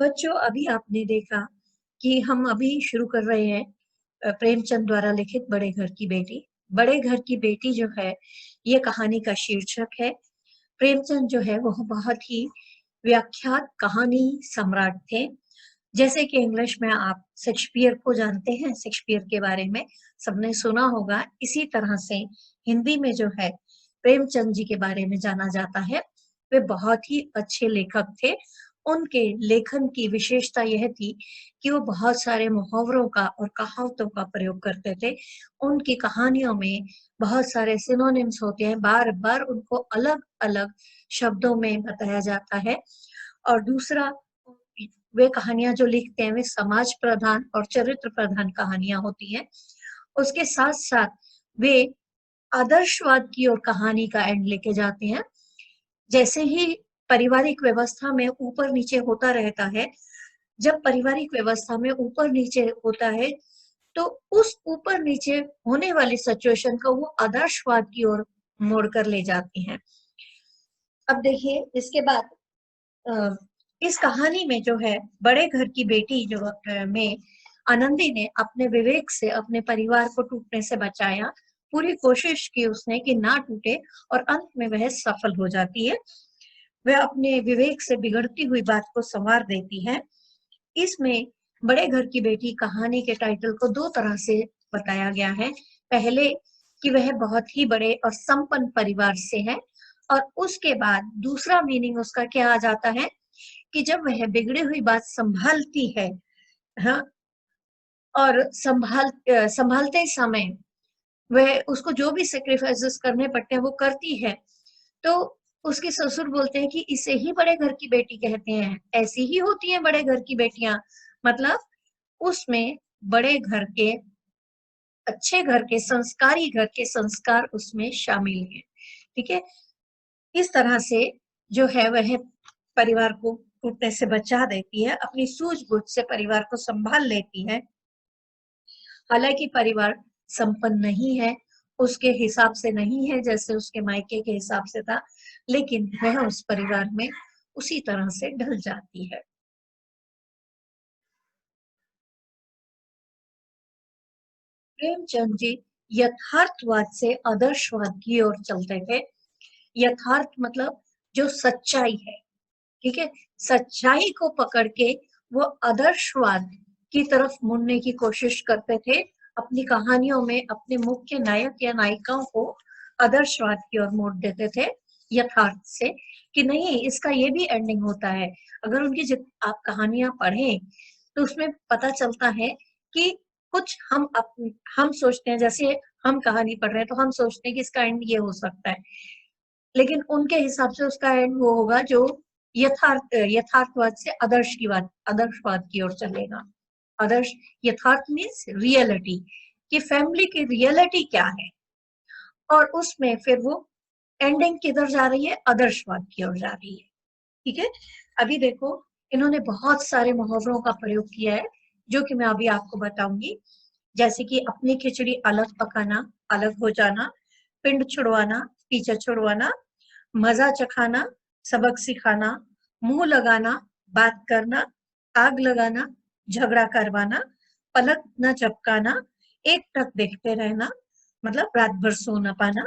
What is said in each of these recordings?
बच्चों, अभी आपने देखा कि हम अभी शुरू कर रहे हैं प्रेमचंद द्वारा लिखित बड़े घर की बेटी। बड़े घर की बेटी जो है, ये कहानी का शीर्षक है। प्रेमचंद जो है वह बहुत ही व्याख्यात कहानी सम्राट थे। जैसे कि इंग्लिश में आप शेक्सपियर को जानते हैं, शेक्सपियर के बारे में सबने सुना होगा, इसी तरह से हिंदी में जो है प्रेमचंद जी के बारे में जाना जाता है। वे बहुत ही अच्छे लेखक थे। उनके लेखन की विशेषता यह थी कि वो बहुत सारे मुहावरों का और कहावतों का प्रयोग करते थे। उनकी कहानियों में बहुत सारे सिनोनिम्स होते हैं, बार बार उनको अलग अलग शब्दों में बताया जाता है। और दूसरा, वे कहानियां जो लिखते हैं वे समाज प्रधान और चरित्र प्रधान कहानियां होती हैं। उसके साथ साथ वे आदर्शवाद की ओर कहानी का एंड लेके जाते हैं। जैसे ही पारिवारिक व्यवस्था में ऊपर नीचे होता रहता है, जब पारिवारिक व्यवस्था में ऊपर नीचे होता है, तो उस ऊपर नीचे होने वाली सिचुएशन को वो आदर्शवाद की ओर मोड़ कर ले जाते हैं। अब देखिए, इसके बाद इस कहानी में जो है बड़े घर की बेटी जो में आनंदी ने अपने विवेक से अपने परिवार को टूटने से बचाया। पूरी कोशिश की उसने कि ना टूटे, और अंत में वह सफल हो जाती है। वह अपने विवेक से बिगड़ती हुई बात को संवार देती है। इसमें बड़े घर की बेटी कहानी के टाइटल को दो तरह से बताया गया है। पहले कि वह बहुत ही बड़े और संपन्न परिवार से है, और उसके बाद दूसरा मीनिंग उसका क्या आ जाता है कि जब वह बिगड़ी हुई बात संभालती है, हाँ, और संभालते समय वह उसको जो भी सेक्रीफाइसेस करने पड़ते हैं वो करती है, तो उसके ससुर बोलते हैं कि इसे ही बड़े घर की बेटी कहते हैं, ऐसी ही होती हैं बड़े घर की बेटियां। मतलब उसमें बड़े घर के, अच्छे घर के, संस्कारी घर के संस्कार उसमें शामिल हैं। ठीक है, इस तरह से जो है वह परिवार को टूटने से बचा देती है, अपनी सूझबूझ से परिवार को संभाल लेती है। हालांकि परिवार संपन्न नहीं है, उसके हिसाब से नहीं है जैसे उसके मायके के हिसाब से था, लेकिन वह उस परिवार में उसी तरह से ढल जाती है। प्रेमचंद जी यथार्थवाद से आदर्शवाद की ओर चलते थे। यथार्थ मतलब जो सच्चाई है, ठीक है, सच्चाई को पकड़ के वो आदर्शवाद की तरफ मुड़ने की कोशिश करते थे। अपनी कहानियों में अपने मुख्य नायक या नायिकाओं को आदर्शवाद की ओर मोड़ देते थे, यथार्थ से कि नहीं, इसका ये भी एंडिंग होता है। अगर उनकी आप कहानियां पढ़ें तो उसमें पता चलता है कि कुछ हम सोचते हैं, जैसे हम कहानी पढ़ रहे हैं तो हम सोचते हैं कि इसका एंड ये हो सकता है, लेकिन उनके हिसाब से उसका एंड वो होगा जो यथार्थवाद से आदर्शवाद की ओर चलेगा। आदर्श, यथार्थ मीन्स रियलिटी, कि फैमिली की रियलिटी क्या है, और उसमें फिर वो एंडिंग किधर जा रही है, आदर्शवाद की ओर जा रही है। ठीक है, अभी देखो, इन्होंने बहुत सारे मुहावरों का प्रयोग किया है जो कि मैं अभी आपको बताऊंगी। जैसे कि अपनी खिचड़ी अलग पकाना, अलग हो जाना, पिंड छुड़वाना, पीछे छुड़वाना, मजा चखाना, सबक सिखाना, मुंह लगाना, बात करना, आग लगाना, झगड़ा करवाना, पलक न झपकाना, एक टक देखते रहना, मतलब रात भर सो न पाना।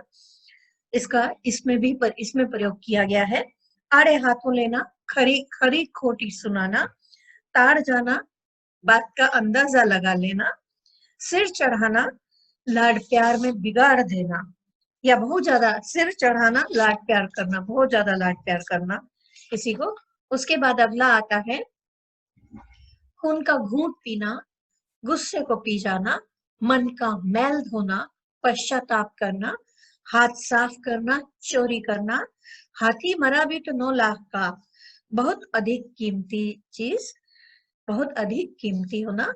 इसका इसमें प्रयोग किया गया है। आड़े हाथों लेना, खरी खरी खोटी सुनाना, ताड़ जाना, बात का अंदाजा लगा लेना, सिर चढ़ाना, लाड प्यार में बिगाड़ देना, या बहुत ज्यादा सिर चढ़ाना, लाड प्यार करना, बहुत ज्यादा लाड प्यार करना किसी को। उसके बाद अगला आता है खून का घूंट पीना, गुस्से को पी जाना, मन का मैल धोना, पश्चाताप करना, हाथ साफ करना, चोरी करना, हाथी मरा भी तो 9 लाख का, बहुत अधिक कीमती चीज, बहुत अधिक कीमती होना।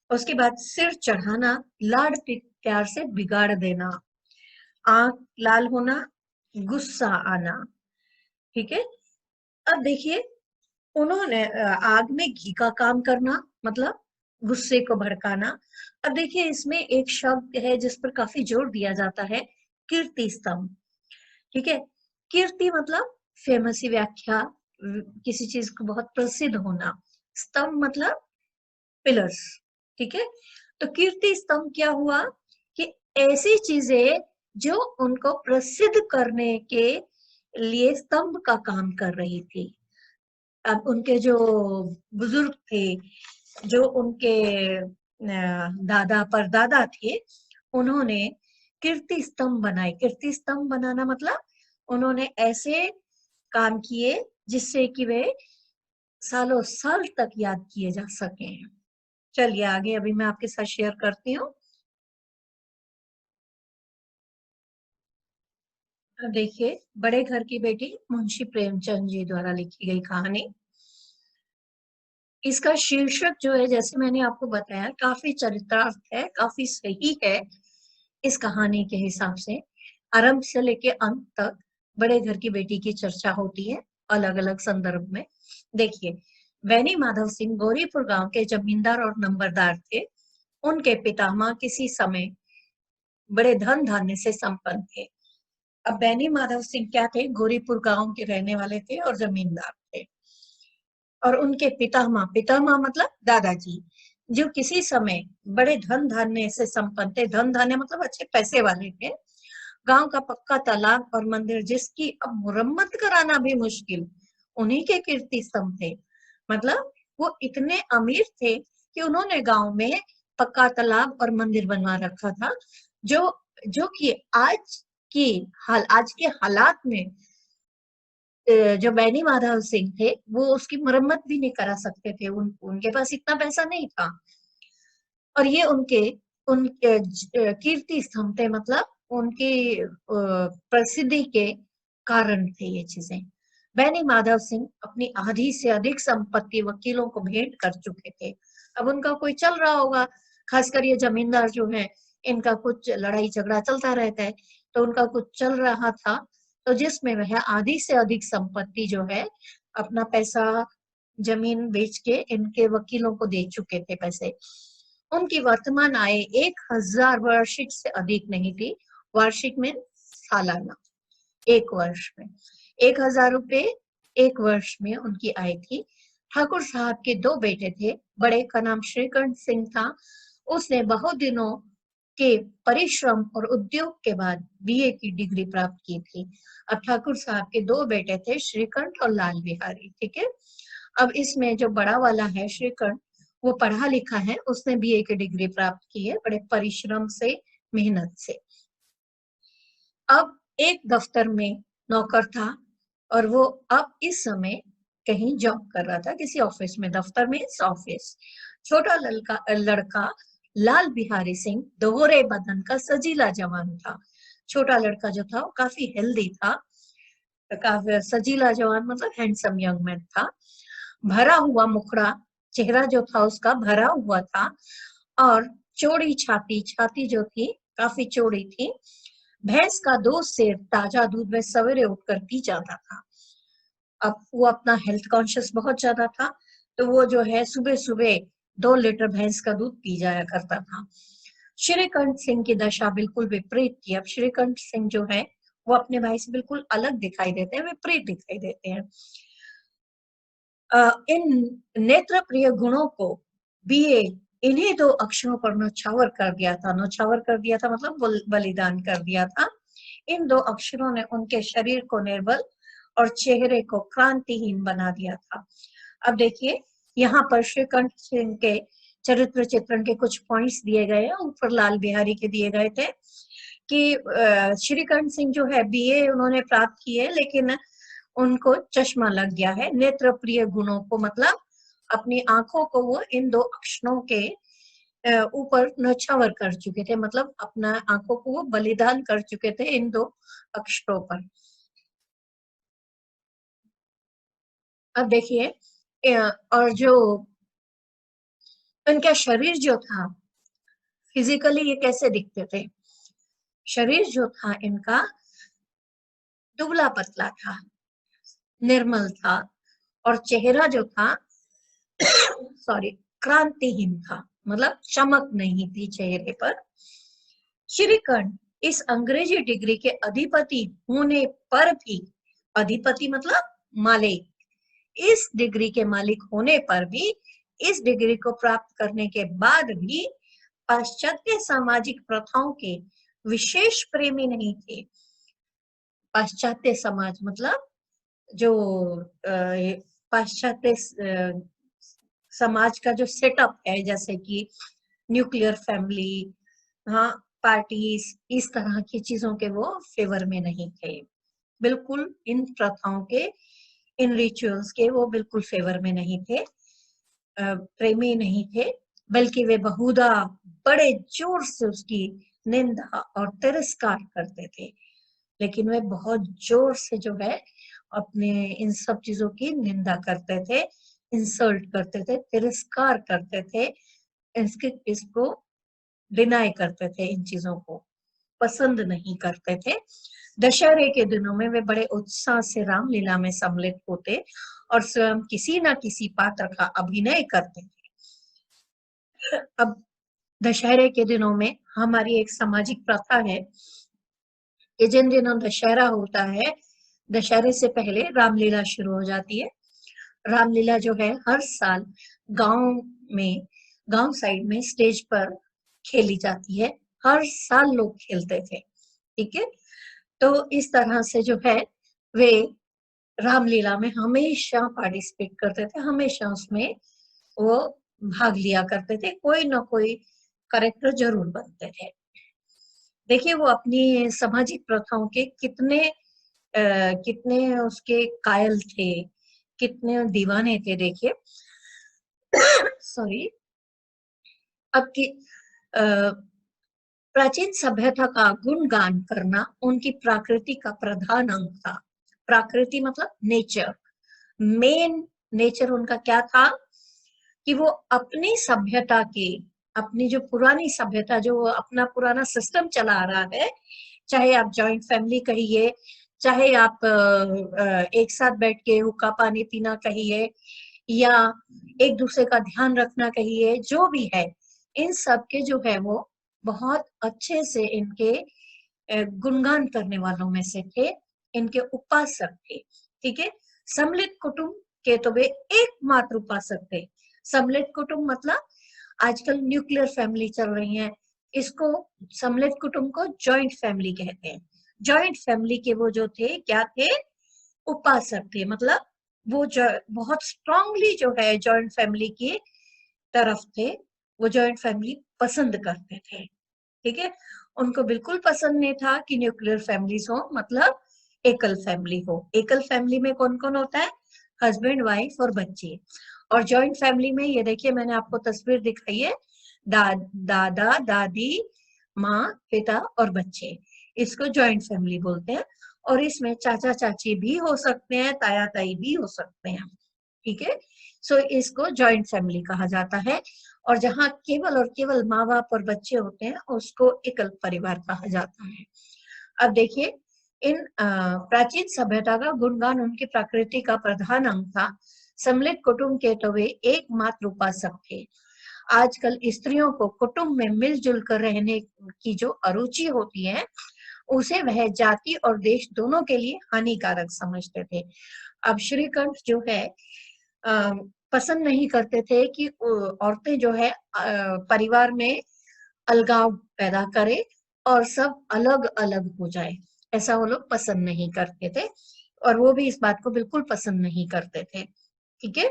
उसके बाद सिर चढ़ाना, लाड प्यार से बिगाड़ देना, आंख लाल होना, गुस्सा आना। ठीक है, अब देखिए, उन्होंने आग में घी का काम करना मतलब गुस्से को भड़काना। अब देखिए, इसमें एक शब्द है जिस पर काफी जोर दिया जाता है, कीर्ति स्तंभ। ठीक है, कीर्ति मतलब फेमस व्याख्या, किसी चीज को बहुत प्रसिद्ध होना। स्तंभ मतलब पिलर्स, ठीक है। तो कीर्ति स्तंभ क्या हुआ कि ऐसी चीजें जो उनको प्रसिद्ध करने के लिए स्तंभ का काम कर रही थी। अब उनके जो बुजुर्ग थे, जो उनके दादा परदादा थे, उन्होंने कीर्ति स्तंभ बनाए। कीर्ति स्तंभ बनाना मतलब उन्होंने ऐसे काम किए जिससे कि वे सालों साल तक याद किए जा सके। चलिए आगे अभी मैं आपके साथ शेयर करती हूँ। अब देखिए, बड़े घर की बेटी मुंशी प्रेमचंद जी द्वारा लिखी गई कहानी। इसका शीर्षक जो है, जैसे मैंने आपको बताया, काफी चरितार्थ है, काफी सही है इस कहानी के हिसाब से। आरंभ से लेके अंत तक बड़े घर की बेटी की चर्चा होती है अलग अलग संदर्भ में। देखिए, वैनी माधव सिंह गौरीपुर गांव के जमींदार और नंबरदार थे। उनके पितामह किसी समय बड़े धन धान्य से संपन्न थे। अब बैनी माधव सिंह क्या थे? गौरीपुर गांव के रहने वाले थे और जमींदार थे। और उनके पितामह, पितामह मतलब दादाजी, जो किसी समय बड़े धन धान्य से संपन्न थे। धन धान्य मतलब अच्छे पैसे वाले थे। गांव का पक्का तालाब और मंदिर, जिसकी अब मुरम्मत कराना भी मुश्किल, उन्हीं के कीर्ति स्तंभ थे। मतलब वो इतने अमीर थे कि उन्होंने गांव में पक्का तालाब और मंदिर बनवा रखा था, जो जो कि आज के हालात में जो बैनी माधव सिंह थे वो उसकी मरम्मत भी नहीं करा सकते थे। उनके पास इतना पैसा नहीं था। और ये उनके कीर्ति स्तंभ थे, मतलब उनकी प्रसिद्धि के कारण थे ये चीजें। बैनी माधव सिंह अपनी आधी से अधिक संपत्ति वकीलों को भेंट कर चुके थे। अब उनका कोई चल रहा होगा, खासकर ये जमींदार जो है, इनका कुछ लड़ाई झगड़ा चलता रहता है, तो उनका कुछ चल रहा था, तो जिसमें वह आधी से अधिक संपत्ति जो है, अपना पैसा जमीन बेच के इनके वकीलों को दे चुके थे पैसे। उनकी वर्तमान आय 1,000 वार्षिक से अधिक नहीं थी। वार्षिक में सालाना, एक वर्ष में 1,000 रुपए एक वर्ष में उनकी आय थी। ठाकुर साहब के दो बेटे थे। बड़े का नाम श्रीकंठ सिंह था। उसने बहुत दिनों के परिश्रम और उद्योग के बाद बीए की डिग्री प्राप्त की थी। अब ठाकुर साहब के दो बेटे थे, श्रीकंठ और लाल बिहारी, ठीक है। अब इसमें जो बड़ा वाला है श्रीकंठ, वो पढ़ा लिखा है, उसने बीए की डिग्री प्राप्त की है बड़े परिश्रम से, मेहनत से। अब एक दफ्तर में नौकर था और वो अब इस समय कहीं जॉब कर रहा था, किसी ऑफिस में। दफ्तर में ऑफिस। छोटा लड़का लाल बिहारी सिंह दोहरे बदन का सजीला जवान था। छोटा लड़का जो था वो काफी हेल्दी था, काफी सजीला जवान मतलब हैंडसम यंग मैन था। भरा हुआ मुखड़ा, चेहरा जो था उसका भरा हुआ था, और चौड़ी छाती, छाती जो थी काफी चौड़ी थी। भैंस का दूध से ताजा दूध में सवेरे उठकर पी जाता था। अब वो अपना हेल्थ कॉन्शियस बहुत ज्यादा था, तो वो जो है सुबह सुबह 2 लीटर भैंस का दूध पी जाया करता था। श्रीकंठ सिंह की दशा बिल्कुल विपरीत थी। अब श्रीकंठ सिंह जो है वो अपने भाई से बिल्कुल अलग दिखाई देते हैं, विपरीत दिखाई देते हैं। इन नेत्र प्रिय गुणों को बीए इन्हीं 2 अक्षरों पर नौछावर कर दिया था। नौछावर कर दिया था मतलब बलिदान कर दिया था। इन 2 अक्षरों ने उनके शरीर को निर्बल और चेहरे को क्रांतिहीन बना दिया था। अब देखिए, यहाँ पर श्रीकंठ सिंह के चरित्र चित्रण के कुछ पॉइंट्स दिए गए हैं, ऊपर लाल बिहारी के दिए गए थे कि श्रीकंठ सिंह जो है बीए उन्होंने प्राप्त की है, लेकिन उनको चश्मा लग गया है। नेत्र प्रिय गुणों को मतलब अपनी आंखों को वो इन 2 अक्षरों के ऊपर नौछावर कर चुके थे, मतलब अपना आंखों को वो बलिदान कर चुके थे इन 2 अक्षरों पर। अब देखिए, और जो इनका शरीर जो था, फिजिकली ये कैसे दिखते थे? शरीर जो था इनका दुबला पतला था, निर्मल था, और चेहरा जो था सॉरी, क्रांतिहीन था, मतलब चमक नहीं थी चेहरे पर। श्रीकंठ इस अंग्रेजी डिग्री के अधिपति होने पर भी, अधिपति मतलब मालिक, इस डिग्री के मालिक होने पर भी, इस डिग्री को प्राप्त करने के बाद भी पाश्चात्य सामाजिक प्रथाओं के विशेष प्रेमी नहीं थे। पाश्चात्य समाज मतलब जो पाश्चात्य समाज का जो सेटअप है, जैसे कि न्यूक्लियर फैमिली, हाँ, पार्टीज, इस तरह की चीजों के वो फेवर में नहीं थे। बिल्कुल इन प्रथाओं के, इन रिचुअल्स के वो बिल्कुल फेवर में नहीं थे, प्रेमी नहीं थे, बल्कि वे बहुधा बड़े जोर से उसकी निंदा और तिरस्कार करते थे। लेकिन वे बहुत जोर से जो है अपने इन सब चीजों की निंदा करते थे, इंसल्ट करते थे, तिरस्कार करते थे, इसको डिनाई करते थे, इन चीजों को पसंद नहीं करते थे। दशहरे के दिनों में वे बड़े उत्साह से रामलीला में सम्मिलित होते और स्वयं किसी न किसी पात्र का अभिनय करते थे। अब दशहरे के दिनों में हमारी एक सामाजिक प्रथा है कि जिन दिनों दशहरा होता है, दशहरे से पहले रामलीला शुरू हो जाती है। रामलीला जो है हर साल गांव में, गांव साइड में स्टेज पर खेली जाती है। हर साल लोग खेलते थे, ठीक है। तो इस तरह से जो है वे रामलीला में हमेशा पार्टिसिपेट करते थे, हमेशा उसमें वो भाग लिया करते थे, कोई ना कोई कैरेक्टर जरूर बनते थे। देखिए वो अपनी सामाजिक प्रथाओं के कितने उसके कायल थे, कितने दीवाने थे। देखिए सॉरी, अब की प्राचीन सभ्यता का गुणगान करना उनकी प्रकृति का प्रधान अंग था। प्रकृति मतलब नेचर, मेन नेचर उनका क्या था कि वो अपनी सभ्यता के, अपनी जो पुरानी सभ्यता, जो अपना पुराना सिस्टम चला आ रहा है, चाहे आप जॉइंट फैमिली कहिए, चाहे आप एक साथ बैठ के हुक्का पानी पीना कहिए, या एक दूसरे का ध्यान रखना कहिए, जो भी है, इन सब के जो है वो बहुत अच्छे से इनके गुणगान करने वालों में से थे, इनके उपासक थे, ठीक है। सम्मिलित कुटुंब के तो वे एकमात्र उपासक थे। सम्मिलित कुटुंब मतलब आजकल न्यूक्लियर फैमिली चल रही है, इसको सम्मिलित कुटुंब को जॉइंट फैमिली कहते हैं। जॉइंट फैमिली के वो जो थे, क्या थे, उपासक थे। मतलब वो जो बहुत स्ट्रांगली जो है जॉइंट फैमिली की तरफ थे, वो जॉइंट फैमिली पसंद करते थे, ठीक है। उनको बिल्कुल पसंद नहीं था कि न्यूक्लियर फैमिलीज हो, मतलब एकल फैमिली हो। एकल फैमिली में कौन कौन होता है, हस्बैंड, वाइफ और बच्चे। और जॉइंट फैमिली में ये देखिए मैंने आपको तस्वीर दिखाई है, दादा दादी, माँ, पिता और बच्चे, इसको जॉइंट फैमिली बोलते हैं। और इसमें चाचा चाची भी हो सकते हैं, ताया ताई भी हो सकते हैं, ठीक है। सो इसको जॉइंट फैमिली कहा जाता है। और जहाँ केवल और केवल माँ बाप और बच्चे होते हैं उसको एकल परिवार कहा जाता है। अब देखिए इन प्राचीन सभ्यता का गुणगान उनकी प्रकृति का प्रधान अंग था। सम्मिलित कुटुंब के तो वे एकमात्र उपासक थे। आजकल स्त्रियों को कुटुंब में मिलजुल कर रहने की जो अरुचि होती है, उसे वह जाति और देश दोनों के लिए हानिकारक समझते थे। अब श्रीकंठ जो है पसंद नहीं करते थे कि औरतें जो है परिवार में अलगाव पैदा करे और सब अलग अलग हो जाए, ऐसा वो लोग पसंद नहीं करते थे। और वो भी इस बात को बिल्कुल पसंद नहीं करते थे, ठीक है।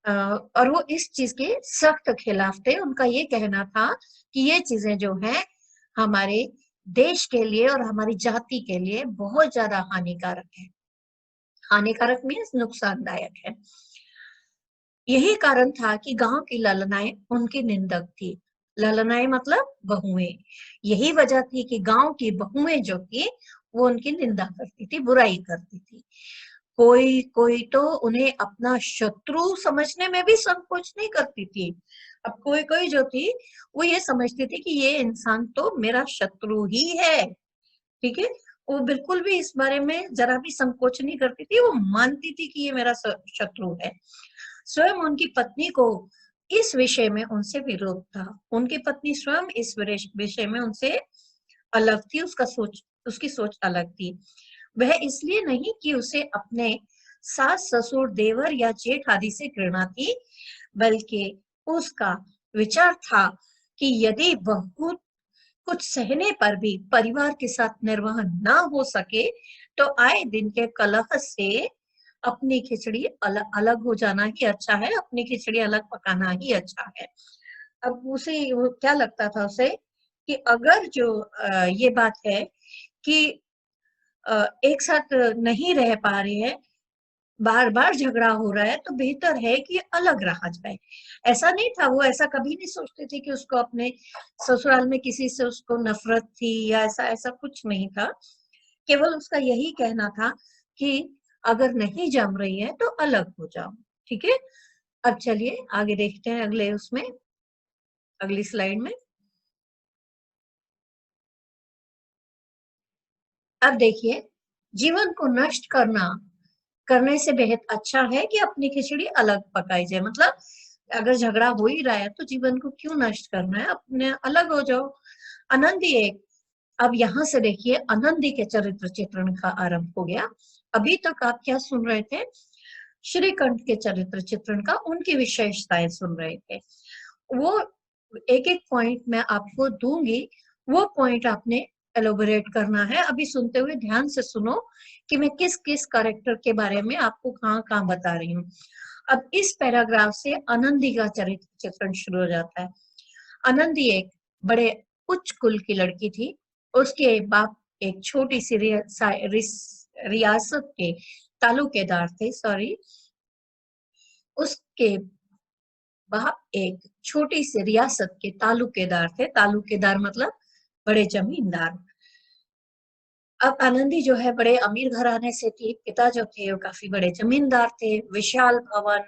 और वो इस चीज के सख्त खिलाफ थे। उनका ये कहना था कि ये चीजें जो है हमारे देश के लिए और हमारी जाति के लिए बहुत ज्यादा हानिकारक है। हानिकारक मीन्स नुकसानदायक है। यही कारण था कि गांव की ललनाएं उनकी निंदक थी। ललनाएं मतलब बहुएं। यही वजह थी कि गांव की बहुएं जो थी वो उनकी निंदा करती थी, बुराई करती थी। कोई कोई तो उन्हें अपना शत्रु समझने में भी संकोच नहीं करती थी। अब कोई कोई जो थी वो ये समझती थी कि ये इंसान तो मेरा शत्रु ही है, ठीक है। वो बिल्कुल भी इस बारे में जरा भी संकोच नहीं करती थी, वो मानती थी कि ये मेरा शत्रु है। स्वयं उनकी पत्नी को इस विषय में उनसे विरोध था। उनकी पत्नी स्वयं इस विषय में उनसे अलग थी, उसकी सोच अलग थी। वह इसलिए नहीं कि उसे अपने सास ससुर देवर या जेठ आदि से घृणा थी, बल्कि उसका विचार था कि यदि बहू कुछ सहने पर भी परिवार के साथ निर्वाह ना हो सके तो आए दिन के कलह से अपनी खिचड़ी अलग अलग हो जाना ही अच्छा है, अपनी खिचड़ी अलग पकाना ही अच्छा है। अब उसे वो क्या लगता था उसे कि अगर जो ये बात है कि एक साथ नहीं रह पा रहे हैं, बार बार झगड़ा हो रहा है, तो बेहतर है कि अलग रहा जाए। ऐसा नहीं था, वो ऐसा कभी नहीं सोचते थे कि उसको अपने ससुराल में किसी से उसको नफरत थी या ऐसा ऐसा कुछ नहीं था। केवल उसका यही कहना था कि अगर नहीं जम रही है तो अलग हो जाओ। ठीक है, अब चलिए आगे देखते हैं अगले उसमें, अगली स्लाइड में। अब देखिए, जीवन को नष्ट करने से बेहद अच्छा है कि अपनी खिचड़ी अलग पकाई जाए। मतलब अगर झगड़ा हो ही रहा है तो जीवन को क्यों नष्ट करना है, अपने अलग हो जाओ। आनंदी एक, अब यहाँ से देखिए आनंदी के चरित्र चित्रण का आरंभ हो गया। अभी तक आप क्या सुन रहे थे, श्रीकंठ के चरित्र चित्रण का, उनकी विशेषताएं सुन रहे थे। वो एक एक पॉइंट मैं आपको दूंगी, वो पॉइंट आपने एलोबरेट करना है। अभी सुनते हुए ध्यान से सुनो कि मैं किस किस कैरेक्टर के बारे में आपको कहाँ कहाँ बता रही हूँ। अब इस पैराग्राफ से आनंदी का चरित्र चित्रण शुरू हो जाता है। आनंदी एक बड़े उच्च कुल की लड़की थी। उसके बाप एक छोटी सी रियासत के तालुकेदार थे, सॉरी, उसके बाप एक छोटी सी रियासत के तालुकेदार थे। तालुकेदार मतलब बड़े जमींदार। अब आनंदी जो है बड़े अमीर घराने से थी। पिता जो थे वो काफी बड़े जमींदार थे। विशाल भवन,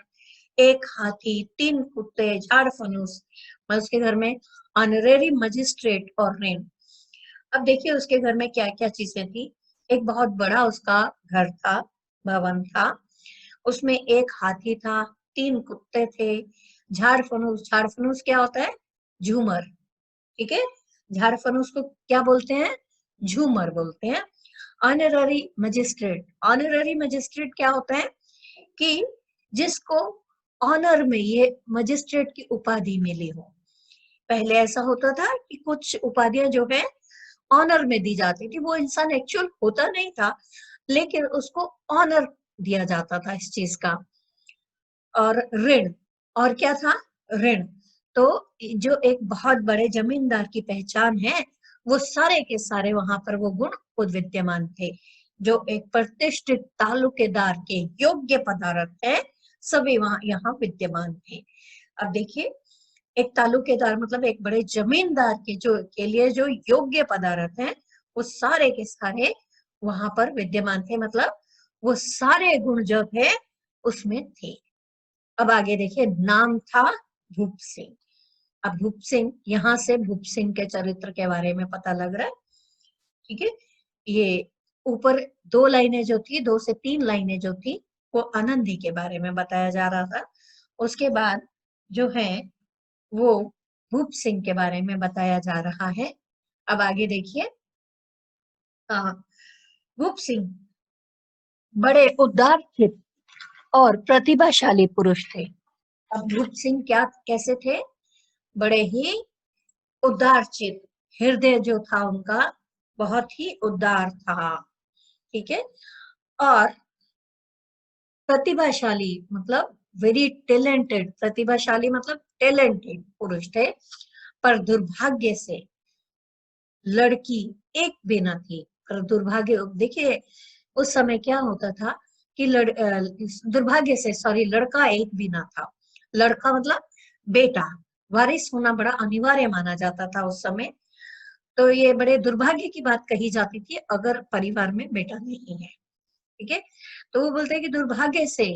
एक हाथी, 3 कुत्ते, झाड़ फनूस। मैं उसके घर में ऑनरेरी मजिस्ट्रेट और ऋण। अब देखिए उसके घर में क्या क्या चीजें थी। एक बहुत बड़ा उसका घर था, भवन था। उसमें एक हाथी था, 3 कुत्ते थे, झाड़ फनूस। झाड़ फनूस क्या होता है, झूमर। ठीक है, झाड़ फनूस को क्या बोलते हैं, झूमर बोलते हैं। ऑनररी मजिस्ट्रेट, ऑनररी मजिस्ट्रेट क्या होता है कि जिसको ऑनर में ये मजिस्ट्रेट की उपाधि मिली हो। पहले ऐसा होता था कि कुछ उपाधियां जो है ऑनर में दी जाती थी, वो इंसान एक्चुअल होता नहीं था लेकिन उसको ऑनर दिया जाता था इस चीज का। और ऋण, और क्या था, ऋण। तो जो एक बहुत बड़े जमींदार की पहचान है, वो सारे के सारे वहां पर वो गुण खुद विद्यमान थे। जो एक प्रतिष्ठित तालुकेदार के योग्य पदार्थ है, सभी वहां यहाँ विद्यमान थे। अब देखिए, एक तालुकेदार मतलब एक बड़े जमींदार के लिए जो योग्य पदार्थ है, वो सारे के सारे वहां पर विद्यमान थे। मतलब वो सारे गुण जो थे उसमें थे। अब आगे देखिए, नाम था भूप सिंह। अब भूप सिंह, यहां से भूप सिंह के चरित्र के बारे में पता लग रहा है। ठीक है, ये ऊपर 2 लाइनें जो थी, 2 से 3 लाइनें जो थी, वो आनंदी के बारे में बताया जा रहा था। उसके बाद जो है वो भूप सिंह के बारे में बताया जा रहा है। अब आगे देखिए, भूप सिंह बड़े उदार चित्त और प्रतिभाशाली पुरुष थे। अब भूप सिंह क्या कैसे थे, बड़े ही उदार चित्त, हृदय जो था उनका बहुत ही उदार था। ठीक है, और प्रतिभाशाली मतलब वेरी टैलेंटेड, प्रतिभाशाली मतलब टैलेंटेड पुरुष थे। पर दुर्भाग्य से लड़की एक भी न थी। पर दुर्भाग्य देखिए, उस समय क्या होता था कि दुर्भाग्य से, सॉरी, लड़का एक भी ना था। लड़का मतलब बेटा, वारिस होना बड़ा अनिवार्य माना जाता था उस समय। तो ये बड़े दुर्भाग्य की बात कही जाती थी अगर परिवार में बेटा नहीं है। ठीक है, तो वो बोलते हैं कि दुर्भाग्य से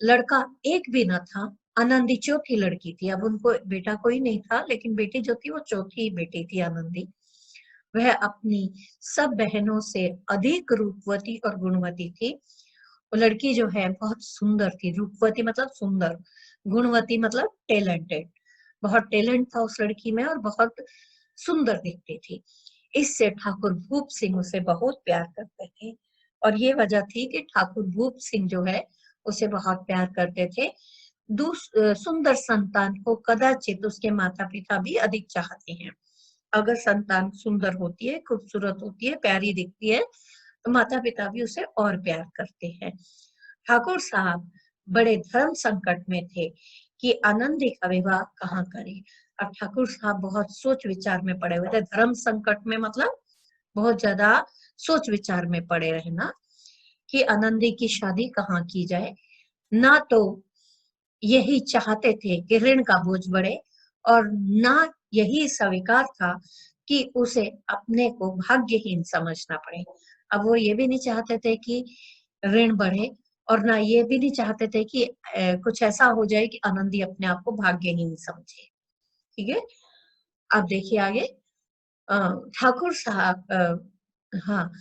लड़का एक भी न था। आनंदी चौथी लड़की थी। अब उनको बेटा कोई नहीं था, लेकिन बेटी जो थी वो चौथी बेटी थी आनंदी। वह अपनी सब बहनों से अधिक रूपवती और गुणवती थी। वो लड़की जो है बहुत सुंदर थी। रूपवती मतलब सुंदर, गुणवती मतलब टैलेंटेड। बहुत टैलेंट था उस लड़की में और बहुत सुंदर दिखती थी। इससे ठाकुर भूप सिंह उसे बहुत प्यार करते थे। और ये वजह थी कि ठाकुर भूप सिंह जो है उसे बहुत प्यार करते थे। सुंदर संतान को कदाचित उसके माता पिता भी अधिक चाहते हैं। अगर संतान सुंदर होती है, खूबसूरत होती है, प्यारी दिखती है, तो माता पिता भी उसे और प्यार करते हैं। ठाकुर साहब बड़े धर्म संकट में थे कि आनंदी का विवाह कहाँ करें। अब ठाकुर साहब बहुत सोच विचार में पड़े हुए थे। धर्म संकट में मतलब बहुत ज्यादा सोच विचार में पड़े रहे ना, कि आनंदी की शादी कहाँ की जाए। ना तो यही चाहते थे कि ऋण का बोझ बढ़े, और ना यही स्वीकार था कि उसे अपने को भाग्यहीन समझना पड़े। अब वो ये भी नहीं चाहते थे कि ऋण बढ़े, और ना ये भी नहीं चाहते थे कि कुछ ऐसा हो जाए कि आनंदी अपने आप को भाग्यहीन समझे। ठीक है, अब देखिए आगे। अ, ठाकुर साहब हाँ,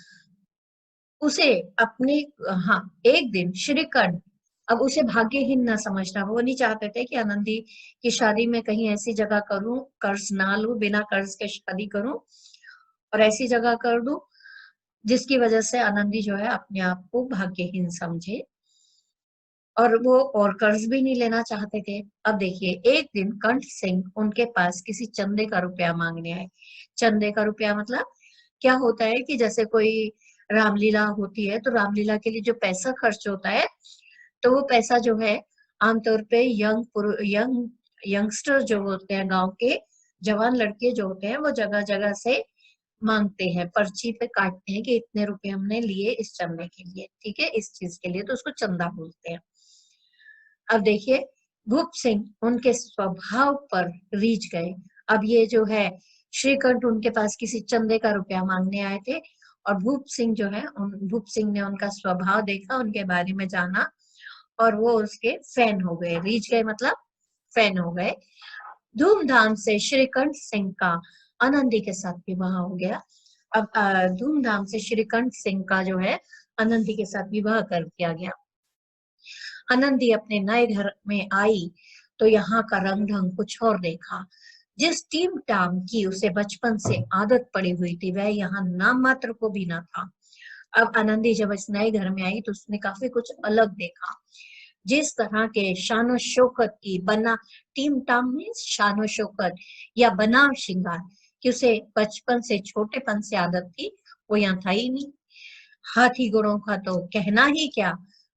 उसे अपने हाँ, एक दिन श्रीकंठ, अब उसे भाग्यहीन ना समझना, वो नहीं चाहते थे कि आनंदी की शादी में कहीं ऐसी जगह करूं, कर्ज ना लूं, बिना कर्ज के शादी करूं, और ऐसी जगह कर दूं जिसकी वजह से आनंदी जो है अपने आप को भाग्यहीन समझे, और वो और कर्ज भी नहीं लेना चाहते थे। अब देखिए, एक दिन कंठ सिंह उनके पास किसी चंदे का रुपया मांगने आए। चंदे का रुपया मतलब क्या होता है कि जैसे कोई रामलीला होती है तो रामलीला के लिए जो पैसा खर्च होता है, तो वो पैसा जो है आमतौर पे यंगस्टर जो होते हैं, गांव के जवान लड़के जो होते हैं, वो जगह जगह से मांगते हैं, पर्ची पे काटते हैं कि इतने रुपए हमने लिए इस चंदे के लिए, ठीक है, इस चीज के लिए, तो उसको चंदा बोलते हैं। अब देखिए, भूप सिंह उनके स्वभाव पर रीझ गए। अब ये जो है श्रीकंठ उनके पास किसी चंदे का रुपया मांगने आए थे, और भूप सिंह जो है भूप सिंह ने उनका स्वभाव देखा, उनके बारे में जाना, और वो उसके फैन हो गए। रीझ गए मतलब फैन हो गए। धूमधाम से श्रीकंठ सिंह का आनंदी के साथ विवाह हो गया। अब धूमधाम से श्रीकंठ सिंह का जो है आनंदी के साथ विवाह कर दिया गया। आनंदी अपने नए घर में आई तो यहाँ का रंग ढंग कुछ और देखा। जिस टीम टाम की उसे बचपन से आदत पड़ी हुई थी, वह यहाँ नाम मात्र को भी न था। अब आनंदी जब इस नए घर में आई तो उसने काफी कुछ अलग देखा। जिस तरह के शानो शौकत की बना, टीम टाम में शानो शौकत या बनाव श्रृंगार कि उसे बचपन से, छोटेपन से आदत थी, वो यहाँ था ही नहीं। हाथी घोड़ों का तो कहना ही क्या,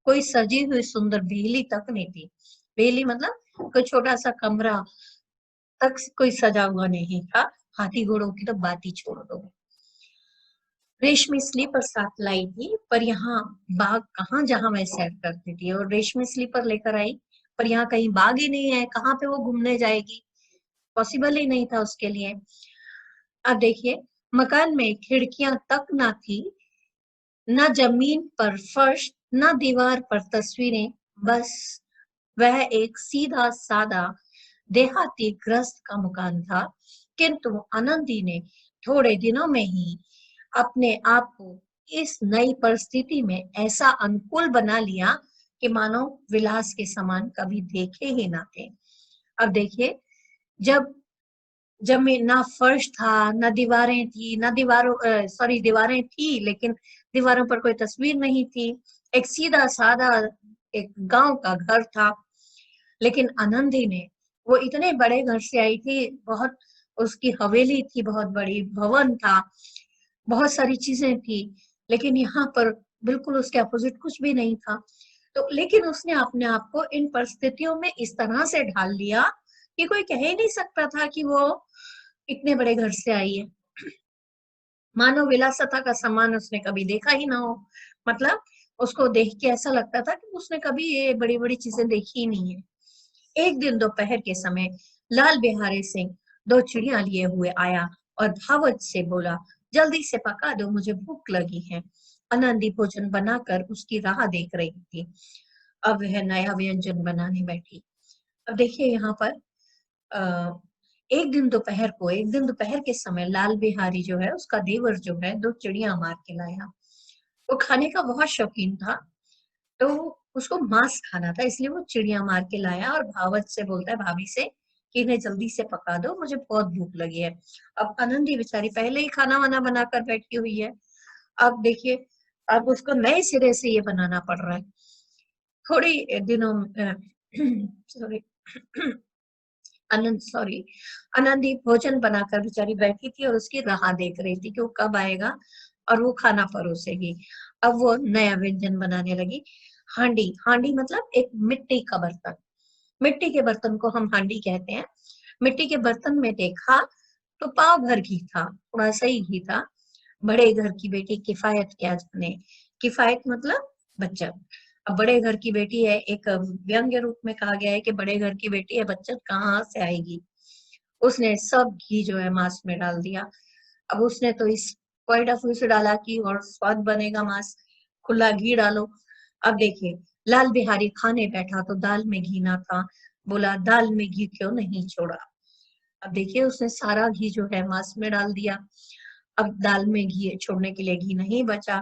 कोई सजी हुई सुंदर बेली तक नहीं थी। बेली मतलब कोई छोटा सा कमरा तक कोई सजा हुआ नहीं था। हाथी घोड़ों की तो बात ही छोड़ दो। रेशमी स्लीपर साथ लाई थी, पर यहाँ बाग कहाँ जहां मैं सैर करती थी, और रेशमी स्लीपर लेकर आई, पर यहाँ कहीं बाग ही नहीं है, कहाँ पे वो घूमने जाएगी, पॉसिबल ही नहीं था उसके लिए। अब देखिए, मकान में खिड़कियां तक ना थी, न जमीन पर फर्श, न दीवार पर तस्वीरें, बस वह एक सीधा सादा देहाती गृहस्थ का मकान था। किंतु आनंदी ने थोड़े दिनों में ही अपने आप को इस नई परिस्थिति में ऐसा अनुकूल बना लिया कि मानो विलास के समान कभी देखे ही ना थे। अब देखिए, जब जमीन ना फर्श था, ना दीवारें थी, ना दीवारें थी लेकिन दीवारों पर कोई तस्वीर नहीं थी, एक सीधा सादा एक गांव का घर था। लेकिन आनंदी ने, वो इतने बड़े घर से आई थी, बहुत उसकी हवेली थी, बहुत बड़ी भवन था, बहुत सारी चीजें थी, लेकिन यहाँ पर बिल्कुल उसके अपोजिट कुछ भी नहीं था। तो लेकिन उसने अपने आप को इन परिस्थितियों में इस तरह से ढाल लिया कि कोई कह ही नहीं सकता था कि वो इतने बड़े घर से आई है। मानव विलासता का सामान उसने कभी देखा ही ना हो। मतलब उसको देख के ऐसा लगता था कि उसने कभी ये बड़ी बड़ी चीजें देखी ही नहीं है। एक दिन दोपहर के समय लाल बिहारी सिंह दो चिड़िया लिए हुए आया और धावत से बोला, जल्दी से पका दो, मुझे भूख लगी है। आनंदी भोजन बनाकर उसकी राह देख रही थी। अब वह नया व्यंजन बनाने बैठी। अब देखिए यहाँ पर एक दिन दोपहर के समय लाल बिहारी जो है, उसका देवर जो है, दो चिड़िया मार के लाया। वो खाने का बहुत शौकीन था, तो उसको मांस खाना था, इसलिए वो चिड़िया मार के लाया और भावच से बोलता है भाभी से कि इन्हें जल्दी से पका दो, मुझे बहुत भूख लगी है। अब आनंदी बेचारी पहले ही खाना वाना बनाकर बैठी हुई है। अब देखिए, अब उसको नए सिरे से ये बनाना पड़ रहा है। थोड़ी दिनों सॉरी आनंदी भोजन बनाकर बेचारी बैठी थी और उसकी राह देख रही थी कि वो कब आएगा और वो खाना परोसेगी। अब वो नया व्यंजन बनाने लगी। हांडी, हांडी मतलब एक मिट्टी का बर्तन। मिट्टी के बर्तन को हम हांडी कहते हैं। मिट्टी के बर्तन में देखा तो पाव भर घी था, थोड़ा सा ही घी था। बड़े घर की बेटी किफायत क्या जाने। किफायत मतलब बचत। अब बड़े घर की बेटी है, एक व्यंग्य रूप में कहा गया है कि बड़े घर की बेटी है, बचत कहाँ से आएगी। उसने सब घी जो है मांस में डाल दिया। अब उसने तो इस पॉइंट ऑफ व्यू से डाला कि और स्वाद बनेगा मांस, खुला घी डालो। अब देखिए, लाल बिहारी खाने बैठा तो दाल में घी ना था, बोला दाल में घी क्यों नहीं छोड़ा। अब देखिए, उसने सारा घी जो है मांस में डाल दिया। अब दाल में घी छोड़ने के लिए घी नहीं बचा,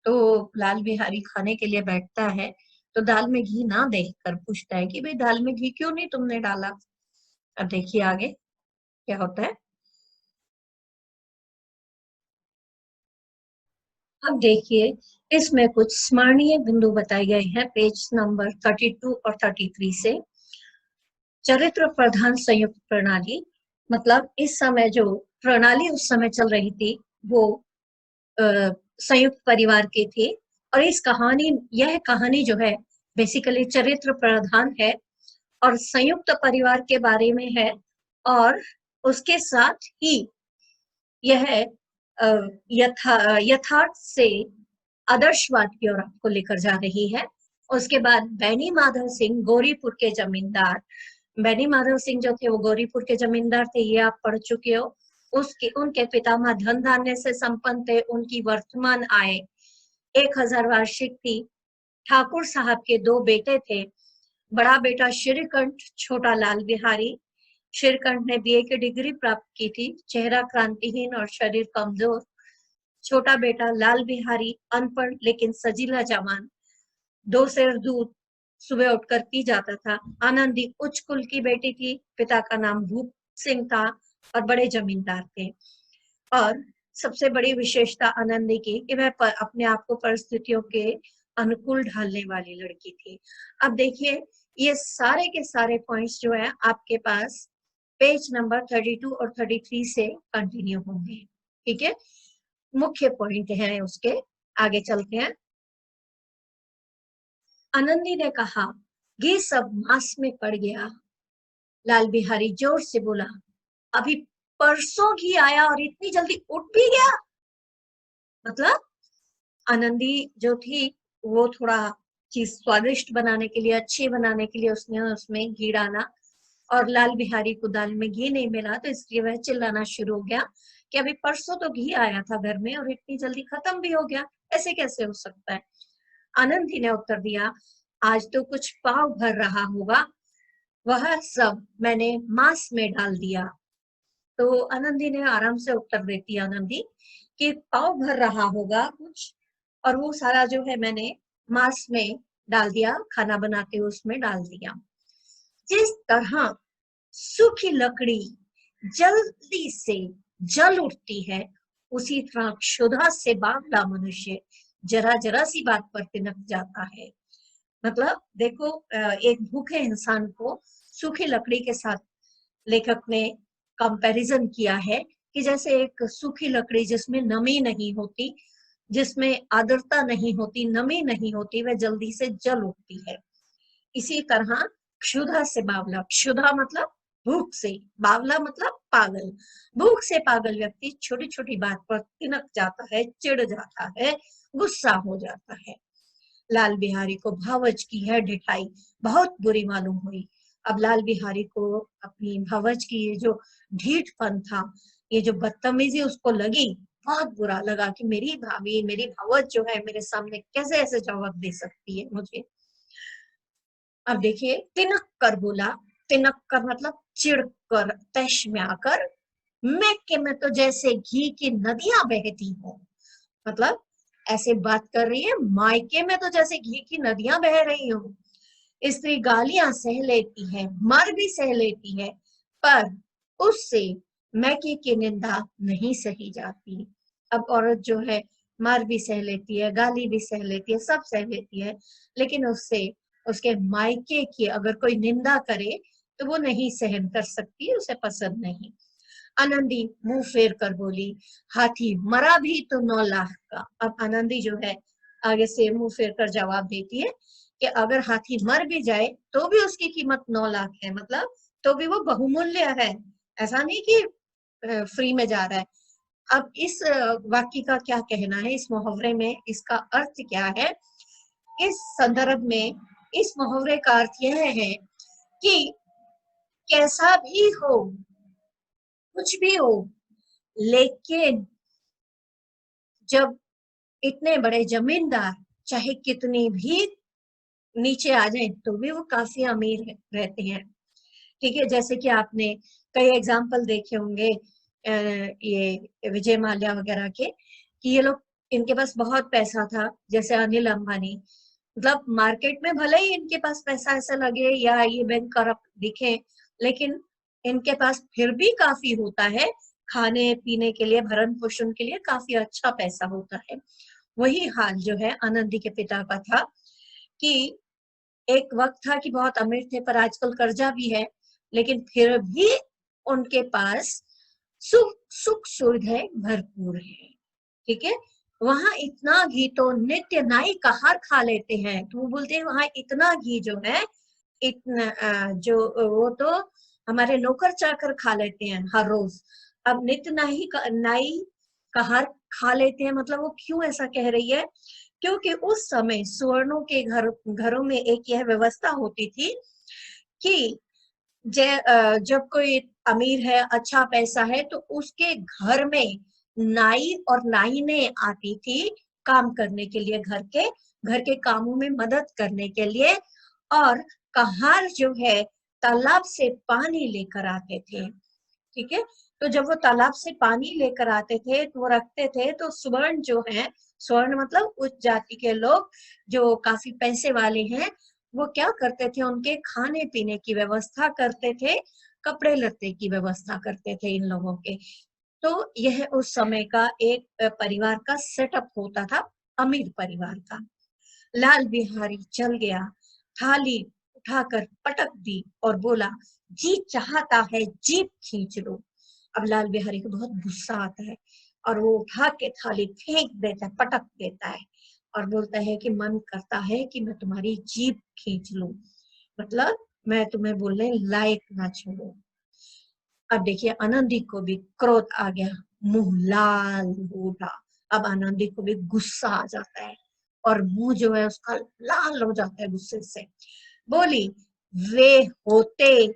तो लाल बिहारी खाने के लिए बैठता है तो दाल में घी ना देखकर पूछता है कि भाई दाल में घी क्यों नहीं तुमने डाला। अब देखिए आगे क्या होता है। अब देखिए, इसमें कुछ स्मरणीय बिंदु बताए गए हैं पेज नंबर 32 और 33 से। चरित्र प्रधान संयुक्त प्रणाली मतलब इस समय जो प्रणाली उस समय चल रही थी वो संयुक्त परिवार के थे। और यह कहानी जो है बेसिकली चरित्र प्रधान है और संयुक्त परिवार के बारे में है। और उसके साथ ही यह यथार्थ से आदर्शवाद की ओर आपको लेकर जा रही है। उसके बाद बैनी माधव सिंह गौरीपुर के जमींदार। बैनी माधव सिंह जो थे वो गौरीपुर के जमींदार थे, ये आप पढ़ चुके हो। उसके उनके पितामह धन धान्य से संपन्न थे। उनकी वर्तमान आय 1000 वार्षिक थी। ठाकुर साहब के 2 बेटे थे। बड़ा बेटा श्रीकंठ, छोटा लाल बिहारी। श्रीकंठ ने बीए की डिग्री प्राप्त की थी, चेहरा क्रांतिहीन और शरीर कमजोर। छोटा बेटा लाल बिहारी अनपढ़ लेकिन सजीला जवान, 2 सेर दूध सुबह उठकर पी जाता था। आनंदी उच्च कुल की बेटी थी, पिता का नाम भूप सिंह था और बड़े जमींदार थे। और सबसे बड़ी विशेषता आनंदी की कि वह अपने आप को परिस्थितियों के अनुकूल ढालने वाली लड़की थी। अब देखिए, ये सारे के सारे पॉइंट्स जो है आपके पास पेज नंबर 32 और 33 से कंटिन्यू होंगे। ठीक है, मुख्य पॉइंट है उसके। आगे चलते हैं। आनंदी ने कहा, घी सब मांस में पड़ गया। लाल बिहारी जोर से बोला, अभी परसों घी आया और इतनी जल्दी उठ भी गया। मतलब आनंदी जो थी वो थोड़ा चीज स्वादिष्ट बनाने के लिए, अच्छी बनाने के लिए उसने उसमें घी डाला और लाल बिहारी को दाल में घी नहीं मिला तो इसलिए वह चिल्लाना शुरू हो गया कि अभी परसों तो घी आया था घर में और इतनी जल्दी खत्म भी हो गया, ऐसे कैसे हो सकता है। आनंदी ने उत्तर दिया, आज तो कुछ पाव भर रहा होगा, वह सब मैंने मांस में डाल दिया। तो आनंदी ने आराम से उत्तर देती आनंदी कि पाव भर रहा होगा कुछ और वो सारा जो है मैंने मांस में डाल दिया, खाना बनाते हुए उसमें डाल दिया। जिस तरह सूखी लकड़ी जल्दी से जल उठती है उसी तरह क्षुधा से बावला मनुष्य जरा जरा सी बात पर तिनक जाता है। मतलब देखो, एक भूखे इंसान को सूखी लकड़ी के साथ लेखक ने कंपैरिजन किया है कि जैसे एक सूखी लकड़ी जिसमें नमी नहीं होती, जिसमें आर्द्रता नहीं होती, नमी नहीं होती, वह जल्दी से जल उठती है। इसी तरह क्षुधा से बावला, क्षुधा मतलब भूख से, बावला मतलब पागल। भूख से पागल व्यक्ति छोटी छोटी बात पर तिनक जाता है, चिढ़ जाता है, गुस्सा हो जाता है। लाल बिहारी को भावच की यह ढिठाई बहुत बुरी मालूम हुई। अब लाल बिहारी को अपनी भावच की ये जो ढीठपन था, ये जो बदतमीजी उसको लगी, बहुत बुरा लगा कि मेरी भाभी, मेरी भावच जो है मेरे सामने कैसे ऐसे जवाब दे सकती है मुझे। अब देखिए, तिनक कर बोला। तिनक कर मतलब चिढ़ कर, तैश में आकर, मैं के मैं तो जैसे घी की नदियां बहती हूँ। मतलब ऐसे बात कर रही है, मायके में तो जैसे घी की नदियां बह रही हूँ। स्त्री गालियां सह लेती है, मर भी सह लेती है, पर उससे मैके की निंदा नहीं सही जाती। अब औरत जो है मार भी सह लेती है, गाली भी सह लेती है, सब सह लेती है, लेकिन उससे उसके मायके की अगर कोई निंदा करे तो वो नहीं सहन कर सकती, उसे पसंद नहीं। आनंदी मुंह फेर कर बोली, हाथी मरा भी तो 9 लाख का। अब आनंदी जो है आगे से मुंह फेर कर जवाब देती है कि अगर हाथी मर भी जाए तो भी उसकी कीमत 9 लाख है, मतलब तो भी वो बहुमूल्य है, ऐसा नहीं कि फ्री में जा रहा है। अब इस वाक्य का क्या कहना है, इस मुहावरे में इसका अर्थ क्या है? इस संदर्भ में इस मुहावरे का अर्थ यह है कि कैसा भी हो, कुछ भी हो, लेकिन जब इतने बड़े जमींदार चाहे कितनी भी नीचे आ जाए तो भी वो काफी अमीर रहते हैं। ठीक है, जैसे कि आपने कई एग्जाम्पल देखे होंगे ये विजय माल्या वगैरह के, कि ये लोग, इनके पास बहुत पैसा था, जैसे अनिल अंबानी, मतलब मार्केट में भले ही इनके पास पैसा ऐसा लगे या ये बैंक करप्ट दिखे, लेकिन इनके पास फिर भी काफी होता है, खाने पीने के लिए, भरण पोषण के लिए काफी अच्छा पैसा होता है। वही हाल जो है आनंदी के पिता का था कि एक वक्त था कि बहुत अमीर थे, पर आजकल कर्जा भी है, लेकिन फिर भी उनके पास सुख सुख सुविधाएं भरपूर है। ठीक है, वहां इतना घी तो नित्य नाई कहार खा लेते हैं, तो वो बोलते हैं वहां इतना घी जो है, इतना जो वो तो हमारे नौकर चाकर खा लेते हैं हर रोज। अब नित्य नाई कहार खा लेते हैं, मतलब वो क्यों ऐसा कह रही है? क्योंकि उस समय सुवर्णों के घरों में एक यह व्यवस्था होती थी कि जब कोई अमीर है, अच्छा पैसा है, तो उसके घर में नाई और नाइने आती थी काम करने के लिए, घर के कामों में मदद करने के लिए। और कहार जो है तालाब से पानी लेकर आते थे। ठीक है, तो जब वो तालाब से पानी लेकर आते थे तो वो रखते थे, तो स्वर्ण जो है, स्वर्ण मतलब उच्च जाति के लोग जो काफी पैसे वाले हैं, वो क्या करते थे, उनके खाने पीने की व्यवस्था करते थे, कपड़े लत्ते की व्यवस्था करते थे इन लोगों के। तो यह उस समय का एक परिवार का सेटअप होता था, अमीर परिवार का। लाल बिहारी चल गया, थाली उठाकर पटक दी और बोला, जी चाहता है जीप खींच लो। अब लाल बिहारी को बहुत गुस्सा आता है और वो उठा के थाली फेंक देता है, पटक देता है और बोलता है कि मन करता है कि मैं तुम्हारी जीप खींच लूं, मतलब मैं तुम्हें बोलने लायक ना छोड़ू। अब देखिए आनंदी को भी क्रोध आ गया, मुंह लाल हो उठा। अब आनंदी को भी गुस्सा आ जाता है और मुंह जो है उसका लाल हो जाता है गुस्से से। बोली, वे होते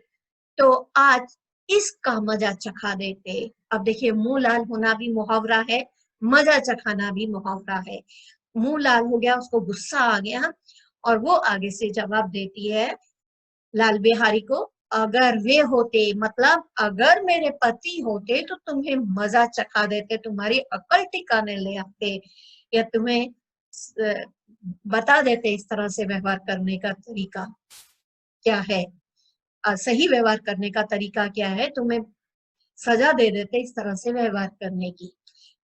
तो आज इसका मजा चखा देते। अब देखिए मुंह लाल होना भी मुहावरा है, मजा चखाना भी मुहावरा है। मुंह लाल हो गया, उसको गुस्सा आ गया और वो आगे से जवाब देती है लाल बिहारी को, अगर वे होते, मतलब अगर मेरे पति होते तो तुम्हें मजा चखा देते, तुम्हारी अकल ठिकाने ले आते, या तुम्हें बता देते इस तरह से व्यवहार करने का तरीका क्या है, सही व्यवहार करने का तरीका क्या है, तुम्हें सजा दे देते इस तरह से व्यवहार करने की।